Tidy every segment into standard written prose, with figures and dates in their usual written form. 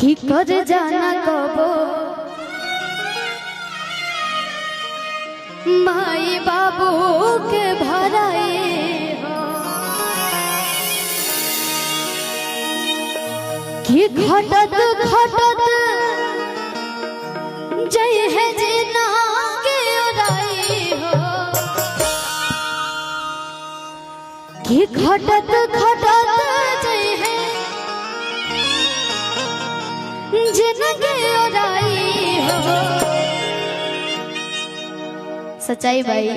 की कर जाना कबो माई बाबू के भराए हो कि खटत खटत जय है जीना के उड़ाई हो कि खटत खटत जय है जिनके उड़ाई हो। सच्चाई भाई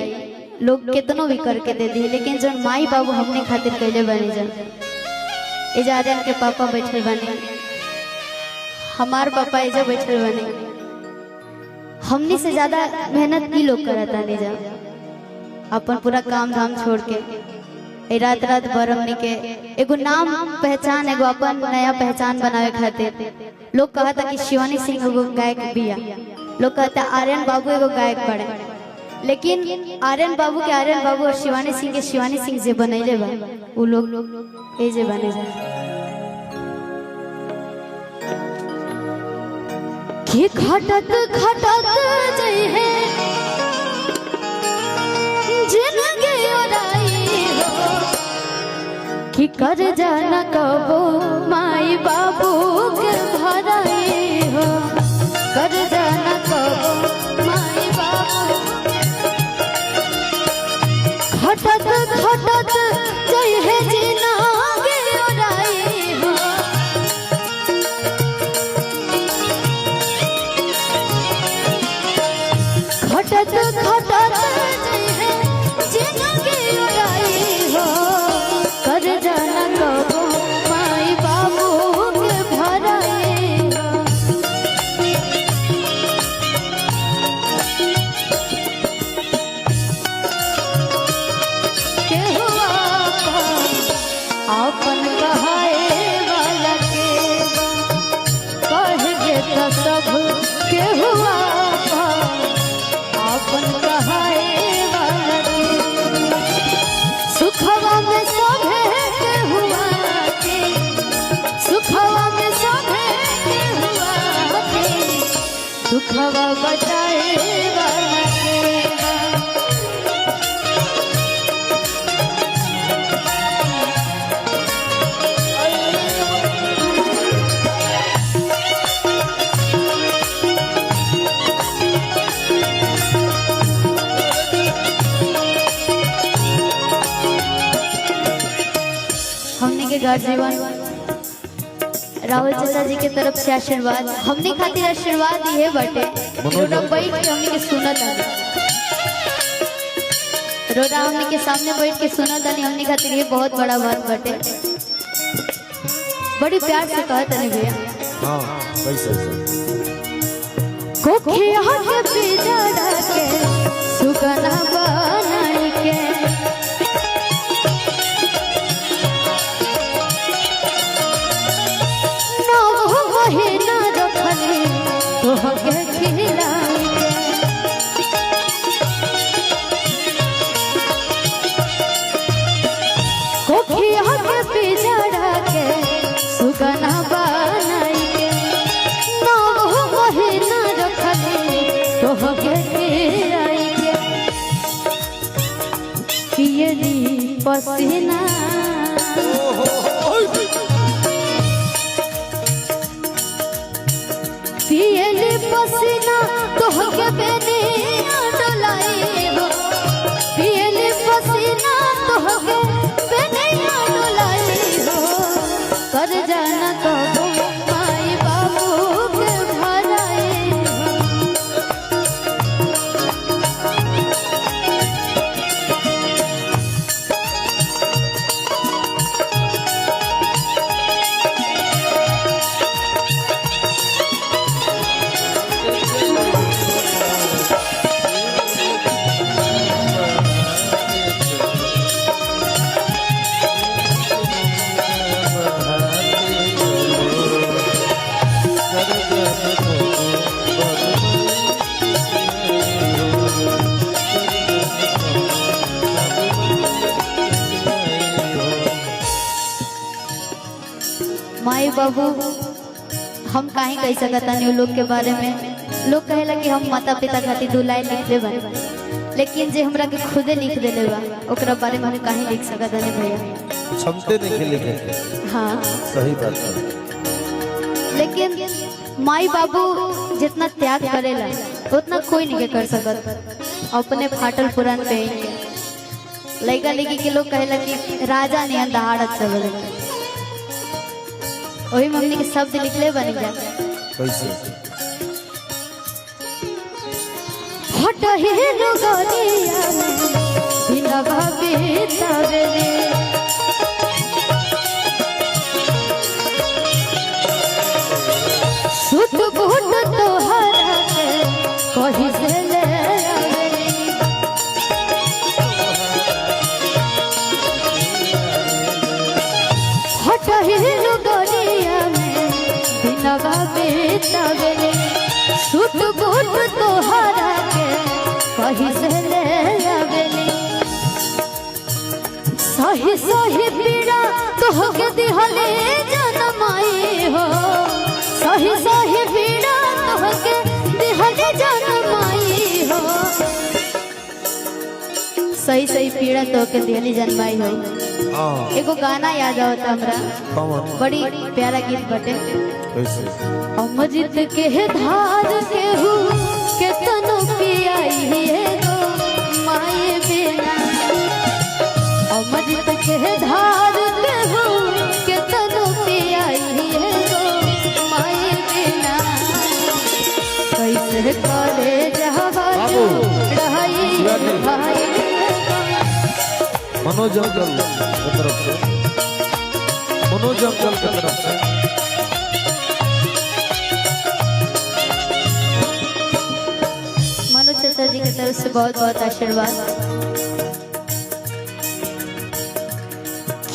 लोग कितनों भी करके दे दी, लेकिन जो माई बाबू हमने खातिर कैले बने जा इजाजन के पापा बैठल बने, हमार पापा एजा बैठल बने, हमने से ज्यादा मेहनत की लोग करता नहीं जा अपन पूरा काम धाम छोड़ के रात रात भर हमने के एगो नाम पहचान एगो अपन नया पहचान बनावे खातिर। लोग कहता कि शिवानी सिंह एगो गायक बिया, लोग कहता आर्यन बाबू एगो गायक पड़े, लेकिन आर्यन बाबू के आर्यन बाबू और शिवानी सिंह के शिवानी सिंह जे बनैले बा वो लोग ए जे बने जा कि खटत खटत जय है जिनके उड़ाई हो कि कर जाना कबो माई बाबू के भराई हो, कर जाना कबो माई बाबू खटत खटत जय है जीना के उड़ाई हो। खटत खटत जय है जीना के उड़ाई हो, कर जाना कबो माई बाबू के भराई हो। के हुआ अपन कहाए वाला के कहे तो सब के हुआ अपन कहाए वाला के सुखवा में सभे के हुआ के सुखवा में सभे के हुआ के दुखवा बचाए वाला के। हमने के गार्जियन राहुल चाचा जी के तरफ से आशीर्वाद हमने खातिर आशीर्वाद ये बटे रोडा बैठ के हमने के सुनत रोडा हमने के सामने बैठ के सुनत हमने खातिर ये बहुत बड़ा बात बटे। बड़ी प्यार से कहत नहीं भैया हां वैसे कोखिया के पिजड़ा के सुगना बनाई के महीना रखले तोहके खिलाई कोखिया के पिजड़ा के सुगना बनाई के 9 महीना रखले तोहके खिलाई के पियली पसीना पियली पसीना तोहके बेनी डोलाई हो, पियली पसीना तोहके बेनी डोलाई हो, कर जाना कबो माई बाबू के भराई हो। माई बाबू हम काहे कह सकता नहीं लोग के बारे में। लोग कहेला कि हम माता पिता खातिर 2 लाइन लिख दे बन, लेकिन जे हमरा के खुदे लिख देले बा ओकरा बारे में हम काहे लिख सकता नहीं भैया। क्षमते नहीं के लिखे। हाँ सही बात है। लेकिन माई बाबू जितना त्याग करेला उतना कोई नहीं कर सकत। अपने फाटल पुरान पे लड़का लड़की के लोग कहेला कि राजा नहीं दहाड़त सब वही मम्मी के शब्द लिखले बन जा कैसे हटही नगरिया बिना भावे तबले सुत बुट तोहरा के कहीं से ले हटही नगरिया में बिना भावे तबले सुत बुट तोहरा के कहीं से ले आवेली सही सही पीड़ा तोहके दिहले जनमाई हो सही सही पीड़ा तोहके दिहले जनमाई हो सही सही पीड़ा तोहके दिहले जनमाई हो। हाँ एगो गाना याद आवता हमरा, कौन बड़ी प्यारा गीत बटे। कैसे अमृत के धार के हूँ के तनु पियाई गो माए बिना अमृत के धार के हूँ के तनु पियाई गो माए बिना कैसे करे जहवा रहाई भाई मनोज अंकल की तरफ से मनोज अंकल की तरफ से मनोज चाचा जी की तरफ से बहुत बहुत आशीर्वाद।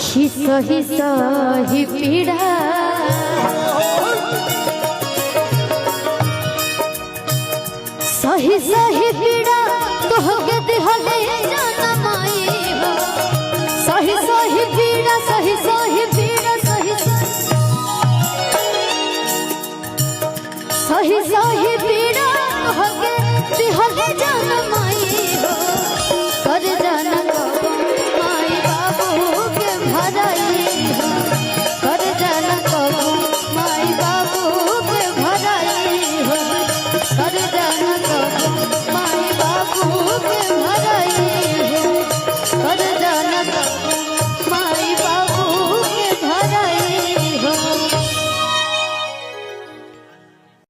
सही सही पीड़ा सही सही पीड़ा तोहके दिहले जनमाई हो सही सही पीड़ा सही सही पीड़ा सही सही सही पीड़ा तोहके दिहले जनमाई